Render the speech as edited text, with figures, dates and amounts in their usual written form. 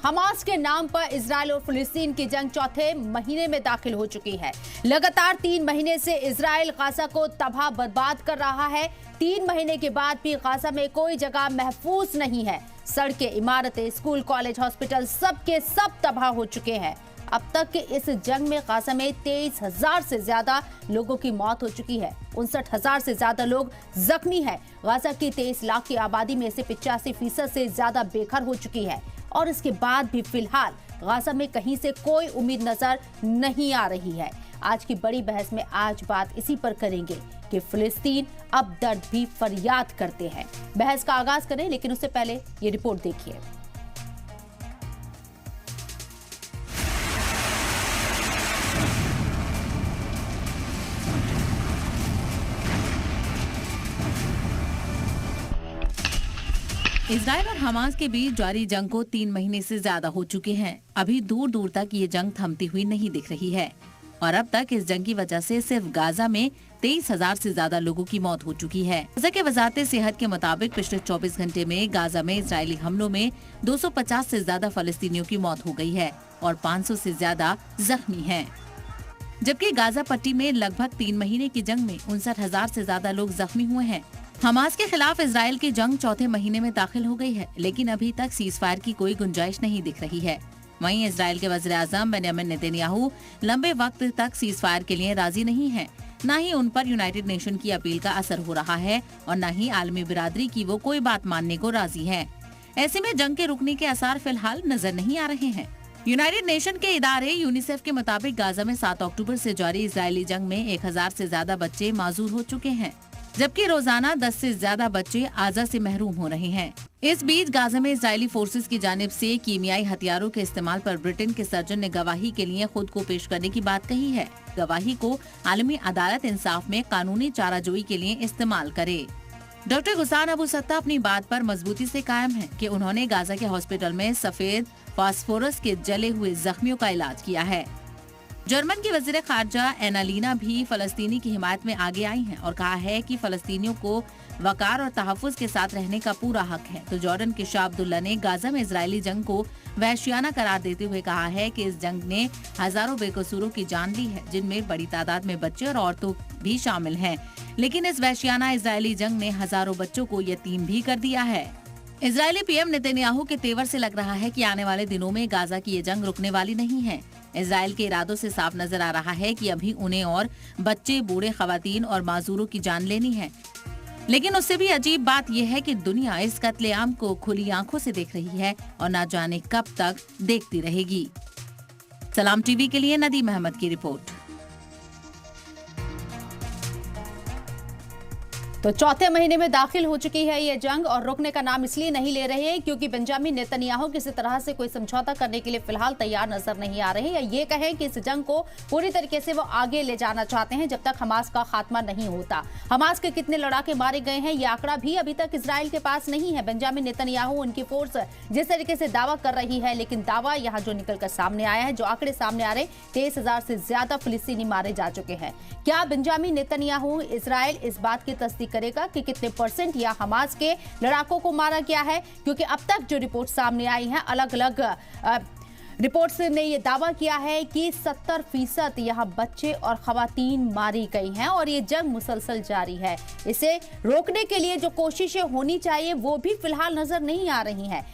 Hamas के नाम पर इजराइल और फिलिस्तीन की जंग चौथे महीने में दाखिल हो चुकी है। लगातार 3 महीने से इजराइल गाजा को तबाह बर्बाद कर रहा है। 3 महीने के बाद भी गाजा में कोई जगह महफूज नहीं है। सड़कें, इमारतें, स्कूल, कॉलेज, हॉस्पिटल सब के सब तबाह हो चुके हैं। अब तक के इस जंग में गाजा में 23,000 से ज्यादा लोगों की मौत हो चुकी है। 59,000 से ज्यादा लोग जख्मी हैं। गाजा की 23 लाख की आबादी में से 85% से ज्यादा बेघर हो चुकी है और इसके बाद भी फिलहाल गाजा में कहीं से कोई उम्मीद नजर नहीं आ रही है। आज की बड़ी बहस में आज बात इसी पर करेंगे कि फिलिस्तीन अब दर्द भी फरियाद करते हैं। बहस का आगाज करें, लेकिन उससे पहले ये रिपोर्ट देखिए। इजराइल और हमास के बीच जारी जंग को 3 महीने से ज्यादा हो चुके हैं। अभी दूर दूर तक ये जंग थमती हुई नहीं दिख रही है और अब तक इस जंग की वजह से सिर्फ गाजा में 23,000 से ज्यादा लोगों की मौत हो चुकी है। गाजा के वजारत सेहत के मुताबिक पिछले 24 घंटे में गाजा में इजरायली हमलों में 250 से ज्यादा फलस्तीनियों की मौत हो गई है और 500 से ज्यादा जख्मी हैं। जबकि गाजा पट्टी में लगभग 3 महीने की जंग में 59,000 से ज्यादा लोग जख्मी हुए हैं। हमास के खिलाफ इजराइल की जंग चौथे महीने में दाखिल हो गई है, लेकिन अभी तक सीजफायर की कोई गुंजाइश नहीं दिख रही है। वहीं इजराइल के वज़ीर-ए-आज़म बेंजामिन नेतन्याहू लंबे वक्त तक सीजफायर के लिए राजी नहीं हैं। न ही उन पर यूनाइटेड नेशन की अपील का असर हो रहा है और न ही आलमी बिरादरी की वो कोई बात मानने को राजी है। ऐसे में जंग के रुकने के आसार फिलहाल नजर नहीं आ रहे हैं। यूनाइटेड नेशन के इदारे यूनिसेफ के मुताबिक गाजा में 7 अक्टूबर से जारी इजरायली जंग में 1,000 से ज्यादा बच्चे माजूर हो चुके हैं, जबकि रोजाना 10 से ज्यादा बच्चे आजा से महरूम हो रहे हैं। इस बीच गाजा में इजरायली फोर्सेस की जानिब से कीमियाई हथियारों के इस्तेमाल पर ब्रिटेन के सर्जन ने गवाही के लिए खुद को पेश करने की बात कही है। गवाही को आलमी अदालत इंसाफ में कानूनी चाराजोई के लिए इस्तेमाल करे। डॉक्टर गुसान अबू सत्ता अपनी बात पर मजबूती से कायम है कि उन्होंने गाजा के हॉस्पिटल में सफेद फास्फोरस के जले हुए जख्मियों का इलाज किया है। जर्मन की वजीर खारजा एनालीना भी फलस्तीनी की हिमायत में आगे आई हैं और कहा है कि फलस्तीनियों को वकार और तहफ़्फ़ुज़ के साथ रहने का पूरा हक है। तो जॉर्डन के शाह अब्दुल्ला ने गाजा में इजरायली जंग को वहशियाना करार देते हुए कहा है कि इस जंग ने हजारों बेकसूरों की जान ली है, जिनमें बड़ी तादाद में बच्चे और औरतों भी शामिल हैं। लेकिन इस वहशियाना इजरायली जंग ने हजारों बच्चों को यतीम भी कर दिया है। इजरायली पीएम नेतन्याहू के तेवर से लग रहा है कि आने वाले दिनों में गाजा की ये जंग रुकने वाली नहीं है। इजराइल के इरादों से साफ नजर आ रहा है कि अभी उन्हें और बच्चे, बूढ़े, खवातीन और माजूरों की जान लेनी है। लेकिन उससे भी अजीब बात यह है कि दुनिया इस कत्लेआम को खुली आंखों से देख रही है और न जाने कब तक देखती रहेगी। सलाम टीवी के लिए नदीम अहमद की रिपोर्ट। तो चौथे महीने में दाखिल हो चुकी है ये जंग और रुकने का नाम इसलिए नहीं ले रहे हैं क्योंकि बेंजामिन नेतन्याहू किसी तरह से कोई समझौता करने के लिए फिलहाल तैयार नजर नहीं आ रहे, या ये कहें कि इस जंग को पूरी तरीके से वो आगे ले जाना चाहते हैं जब तक हमास का खात्मा नहीं होता। हमास के कितने लड़ाके मारे गए हैं ये आंकड़ा भी अभी तक इजराइल के पास नहीं है। बेंजामिन नेतन्याहू, उनकी फोर्स जिस तरीके से दावा कर रही है, लेकिन दावा यहाँ जो निकलकर सामने आया है, जो आंकड़े सामने आ रहे, 23,000 से ज्यादा फिलिस्तीनी मारे जा चुके हैं। क्या बेंजामिन नेतन्याहू, इजराइल इस बात की तस्दीक करेगा कि कितने % या हमास के लड़ाकों को मारा गया है? क्योंकि अब तक जो रिपोर्ट सामने आई है, अलग अलग रिपोर्ट्स ने यह दावा किया है कि 70% यहाँ बच्चे और खवातीन मारी गई हैं और ये जंग मुसलसल जारी है। इसे रोकने के लिए जो कोशिशें होनी चाहिए वो भी फिलहाल नजर नहीं आ रही हैं।